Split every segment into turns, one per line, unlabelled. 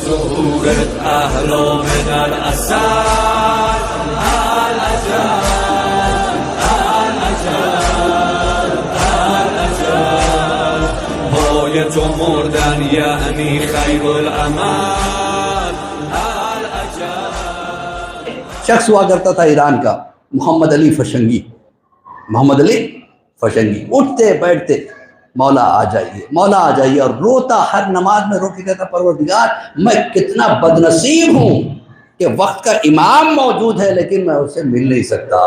ظهورت اهل من الاسد پای تو مردن یعنی خیر العمل
شخص ہوا کرتا تھا ایران کا محمد علی فشنگی. محمد علی فشنگی اٹھتے بیٹھتے مولا آ جائیے مولا آ جائیے، اور روتا ہر نماز میں رو کے کہتا پروردگار میں کتنا بد نصیب ہوں کہ وقت کا امام موجود ہے لیکن میں اسے مل نہیں سکتا،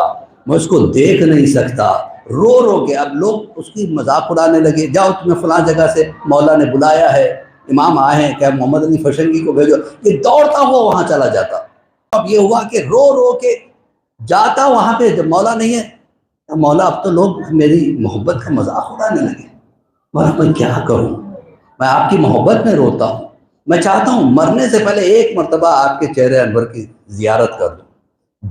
میں اس کو دیکھ نہیں سکتا. رو رو کے اب لوگ اس کی مذاق اڑانے لگے، جاؤ تمہیں فلاں جگہ سے مولا نے بلایا ہے، امام آئے ہیں، کہ محمد علی فشنگی کو بھیجو. یہ دوڑتا ہوا وہاں چلا جاتا. اب یہ ہوا کہ رو رو کے جاتا وہاں پہ، جب مولا نہیں ہے، مولا اب تو لوگ میری محبت کا مذاق اڑانے لگے، میں کیا کروں، میں آپ کی محبت میں روتا ہوں، میں چاہتا ہوں مرنے سے پہلے ایک مرتبہ آپ کے چہرے انور کی زیارت کر دوں.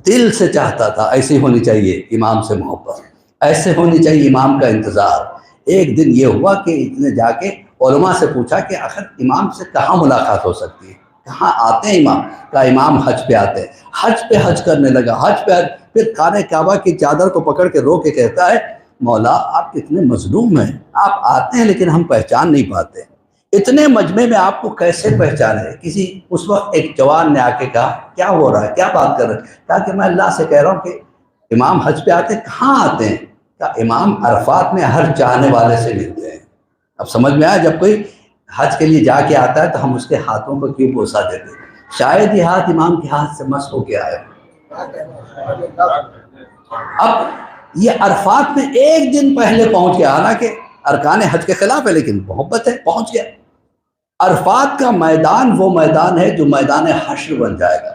دل سے چاہتا تھا. ایسی ہونی چاہیے امام سے محبت، ایسے ہونی چاہیے امام کا انتظار. ایک دن یہ ہوا کہ اتنے جا کے علماء سے پوچھا کہ آخر امام سے کہاں ملاقات ہو سکتی ہے، کہاں آتے ہیں امام؟ کہا امام حج پہ آتے ہیں. حج پہ حج کرنے لگا، حج پہ حج. پھر خانہ کعبہ کی چادر کو پکڑ کے رو کے کہتا ہے مولا آپ کتنے مظلوم ہیں، آپ آتے ہیں لیکن ہم پہچان نہیں پاتے، اتنے مجمع میں آپ کو کیسے پہچانے؟ کسی اس وقت ایک جوان نے آ کے کہا کیا ہو رہا ہے، کیا بات کر رہے ہیں؟ کہا کہ میں اللہ سے کہہ رہا ہوں کہ امام حج پہ آتے ہیں. کہاں آتے ہیں؟ کہا امام عرفات میں ہر چاہنے والے سے ملتے ہیں. اب سمجھ میں آیا، جب کوئی حج کے لیے جا کے آتا ہے تو ہم اس کے ہاتھوں کو کیوں بوسہ دیتے ہیں؟ شاید یہ ہاتھ امام کے ہاتھ سے مس ہو کے آئے. اب یہ عرفات میں ایک دن پہلے پہنچ گیا، حالانکہ ارکان حج کے خلاف ہے لیکن محبت ہے، پہنچ گیا. عرفات کا میدان وہ میدان ہے جو میدان حشر بن جائے گا،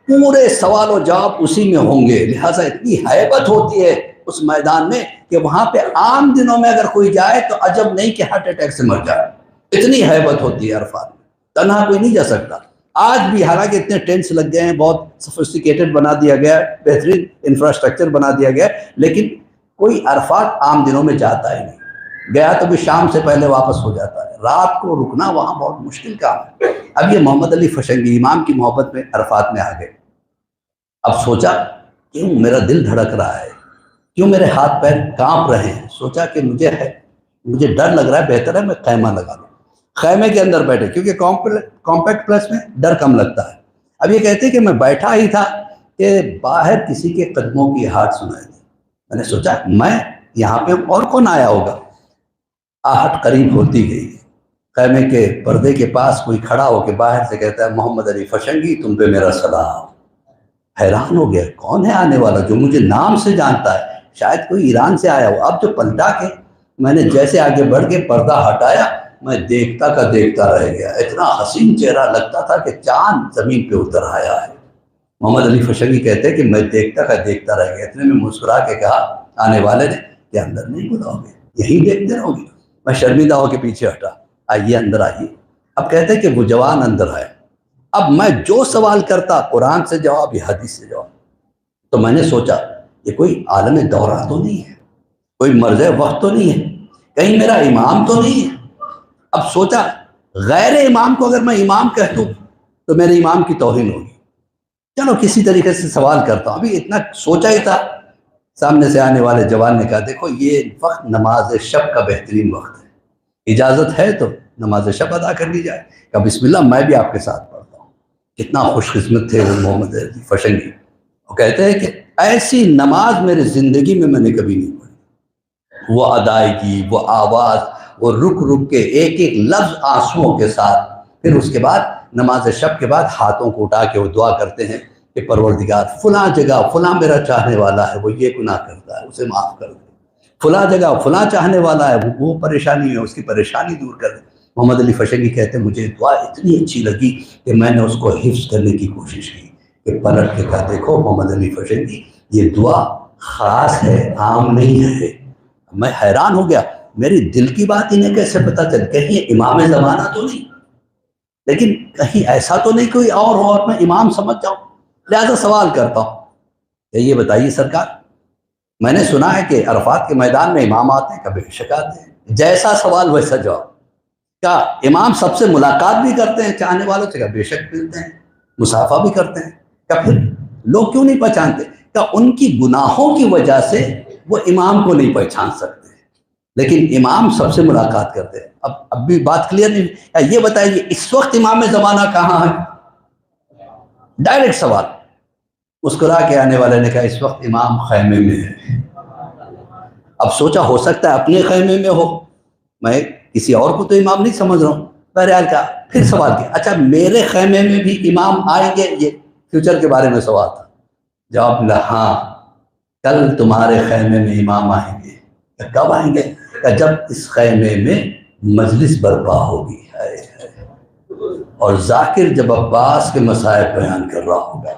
پورے سوال و جواب اسی میں ہوں گے. لہٰذا اتنی ہیبت ہوتی ہے اس میدان میں کہ وہاں پہ عام دنوں میں اگر کوئی جائے تو عجب نہیں کہ ہارٹ اٹیک سے مر جائے. اتنی ہیبت ہوتی ہے عرفات میں، تنہا کوئی نہیں جا سکتا. آج بھی حالانکہ اتنے ٹینٹس لگ گئے ہیں، بہت سفسٹیکیٹڈ بنا دیا گیا ہے، بہترین انفراسٹرکچر بنا دیا گیا ہے، لیکن کوئی عرفات عام دنوں میں جاتا ہی نہیں. گیا تو بھی شام سے پہلے واپس ہو جاتا ہے، رات کو رکنا وہاں بہت مشکل کام ہے. اب یہ محمد علی فشنگی امام کی محبت میں عرفات میں آ گئے. اب سوچا کیوں میرا دل دھڑک رہا ہے، کیوں میرے ہاتھ پیر کانپ رہے ہیں. سوچا کہ مجھے ڈر لگ رہا ہے، بہتر ہے میں خیمہ لگا لوں. خیمے کے اندر بیٹھے، کیونکہ کمپیکٹ پلس میں ڈر کم لگتا ہے. اب یہ کہتے کہ میں بیٹھا ہی تھا کہ باہر کسی کے قدموں کی آہٹ سنائی دی. میں نے سوچا میں یہاں پہ اور کون آیا ہوگا. آہٹ قریب ہوتی گئی. خیمے کے پردے کے پاس کوئی کھڑا ہو کے باہر سے کہتا ہے محمد علی فشنگی تم پہ میرا سلام. حیران ہو گیا، کون ہے آنے والا جو مجھے نام سے جانتا ہے؟ شاید کوئی ایران سے آیا ہو. اب جو پلٹا کے میں نے جیسے آگے بڑھ کے پردہ ہٹایا، میں دیکھتا کا دیکھتا رہ گیا. اتنا حسین چہرہ لگتا تھا کہ چاند زمین پہ اتر آیا ہے. محمد علی فشنگی کہتے ہیں کہ میں دیکھتا کا دیکھتا رہ گیا. اتنے میں مسکرا کے کہا آنے والے نے کہ اندر نہیں بلاؤ گے، یہی دیکھتے رہو گے. میں شرمندہ ہو کے پیچھے ہٹا. آئیے اندر آئیے. اب کہتے ہیں کہ وہ جوان اندر آئے. اب میں جو سوال کرتا قرآن سے جواب یا حدیث سے جواب. تو میں نے سوچا یہ کوئی عالم دورہ تو نہیں ہے، کوئی مرز وقت تو نہیں ہے، کہیں میرا امام تو نہیں ہے. اب سوچا غیر امام کو اگر میں امام کہہ دوں تو میرے امام کی توہین ہوگی. چلو کسی طریقے سے سوال کرتا ہوں. ابھی اتنا سوچا ہی تھا، سامنے سے آنے والے جوان نے کہا دیکھو یہ وقت نماز شب کا بہترین وقت ہے، اجازت ہے تو نماز شب ادا کر لی جائے. کہ بسم اللہ میں بھی آپ کے ساتھ پڑھتا ہوں. کتنا خوش قسمت تھے وہ محمد علی فشنگی. وہ کہتے ہیں کہ ایسی نماز میری زندگی میں نے کبھی نہیں پڑھی. وہ ادائیگی، وہ آواز، وہ رک رک کے ایک ایک لفظ آنسوؤں کے ساتھ. پھر اس کے بعد نماز شب کے بعد ہاتھوں کو اٹھا کے وہ دعا کرتے ہیں کہ پروردگار فلاں جگہ فلاں میرا چاہنے والا ہے، وہ یہ گناہ کرتا ہے، اسے معاف کر دے. فلاں جگہ فلاں چاہنے والا ہے، وہ پریشانی ہے، اس کی پریشانی دور کر دے. محمد علی فشنگی کہتے ہیں مجھے دعا اتنی اچھی لگی کہ میں نے اس کو حفظ کرنے کی کوشش کی. کہ پلٹ کے کہا دیکھو محمد علی فشنگی یہ دعا خاص ہے، عام نہیں ہے. میں حیران ہو گیا، میری دل کی بات انہیں کیسے پتہ چل؟ کہیں امام زمانہ تو نہیں، لیکن کہیں ایسا تو نہیں کوئی اور میں امام سمجھ جاؤں. لہذا سوال کرتا ہوں کہ یہ بتائیے سرکار، میں نے سنا ہے کہ عرفات کے میدان میں امام آتے ہیں، کبھی شک آتے ہیں. جیسا سوال ویسا جواب. کیا امام سب سے ملاقات بھی کرتے ہیں چاہنے والوں سے؟ کیا بے شک ملتے ہیں، مصافحہ بھی کرتے ہیں۔ کیا پھر لوگ کیوں نہیں پہچانتے؟ کیا ان کی گناہوں کی وجہ سے وہ امام کو نہیں پہچان سکتے، لیکن امام سب سے ملاقات کرتے ہیں۔ اب بھی بات کلیئر نہیں؟ کیا یہ بتائیے اس وقت امام زمانہ کہاں ہے؟ ڈائریکٹ سوال۔ مسکرا کے آنے والے نے کہا اس وقت امام خیمے میں ہے۔ اب سوچا ہو سکتا ہے اپنے خیمے میں ہو، میں کسی اور کو تو امام نہیں سمجھ رہا ہوں۔ بہرحال کا پھر سوال کیا، اچھا میرے خیمے میں بھی امام آئیں گے؟ یہ فیوچر کے بارے میں سوال تھا۔ جواب ملا ہاں، کل تمہارے خیمے میں امام آئیں گے۔ کب آئیں گے؟ کہ جب اس خیمے میں مجلس برپا ہوگی اور ذاکر جب عباس کے مصائب بیان کر رہا ہوگا،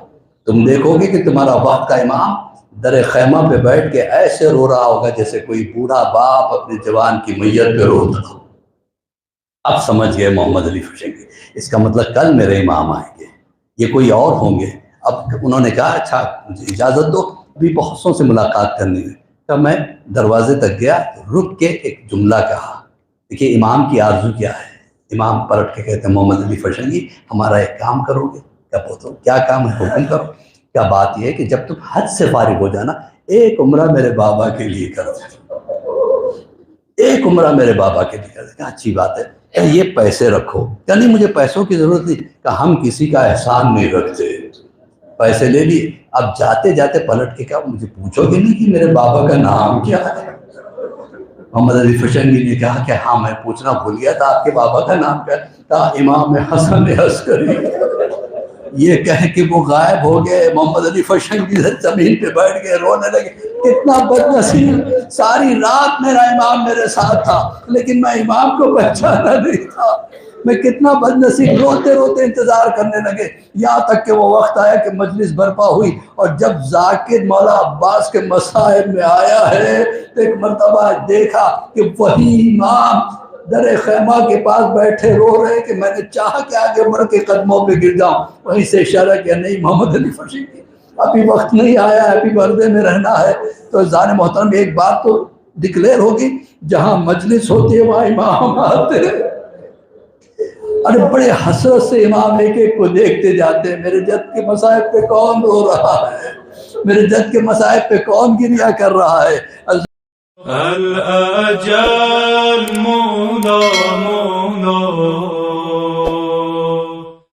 تم دیکھو گے کہ تمہارا وقت کا امام در خیمہ پہ بیٹھ کے ایسے رو رہا ہوگا جیسے کوئی بوڑھا باپ اپنے جوان کی میت پہ روتا ہو۔ اب سمجھ گئے محمد علی فشنگی، اس کا مطلب کل میرے امام آئیں گے، یہ کوئی اور ہوں گے۔ اب انہوں نے کہا اچھا مجھے اجازت دو، بھی بہت سوں سے ملاقات کرنی ہے۔ تو میں دروازے تک گیا، رک کے ایک جملہ کہا۔ دیکھیے امام کی آرزو کیا ہے۔ امام پلٹ کے کہتے ہیں محمد علی فشنگی ہمارا ایک کام کرو گے؟ کیا بولتے ہو؟ کیا کام ہے؟ حکم کرو۔ کیا بات یہ ہے کہ جب تم حج سے فارغ ہو جانا ایک عمرہ میرے بابا کے لیے کرو، ایک عمرہ میرے بابا کے لیے کرو۔ کیا اچھی بات ہے، یہ پیسے رکھو۔ کیا نہیں مجھے پیسوں کی ضرورت نہیں، کہ ہم کسی کا احسان نہیں رکھتے۔ پیسے لے لیے۔ اب جاتے جاتے پلٹ کے کہا مجھے پوچھو گے نہیں کہ میرے بابا کا نام کیا ہے؟ محمد علی فشنگی نے کہا کہ ہاں میں پوچھنا بھول گیا تھا، آپ کے بابا کا نام کیا تھا؟ امام حسن عسکری۔ یہ کہہ کہ وہ غائب ہو گئے۔ محمد علی فشنگی زمین پہ بیٹھ گئے، رونے لگے۔ کتنا بد نصیب، ساری رات میرا امام میرے ساتھ تھا لیکن میں امام کو پہچانا نہیں تھا، میں کتنا بد نصیب۔ روتے روتے انتظار کرنے لگے، یہاں تک کہ وہ وقت آیا کہ مجلس برپا ہوئی، اور جب ذاکر مولا عباس کے مصائب میں آیا ہے تو ایک مرتبہ دیکھا کہ وہی امام در خیمہ کے پاس بیٹھے رو رہے کہ میں نے چاہا کہ آگے بڑھ کے قدموں پہ گر جاؤں، وہیں سے اشارہ کیا نہیں محمد علی فشنگی ابھی وقت نہیں آیا، ابھی پردے میں رہنا ہے۔ تو زان محترم ایک بات تو ڈکلیئر ہوگی، جہاں مجلس ہوتی ہے وہاں امام آتے ہیں۔ ارے بڑے حسرت سے امام ایک ایک کو دیکھتے جاتے ہیں، میرے جد کے مصائب پہ کون رو رہا ہے، میرے جد کے مصائب پہ کون گریہ کر رہا ہے۔
الأجل مولا مولا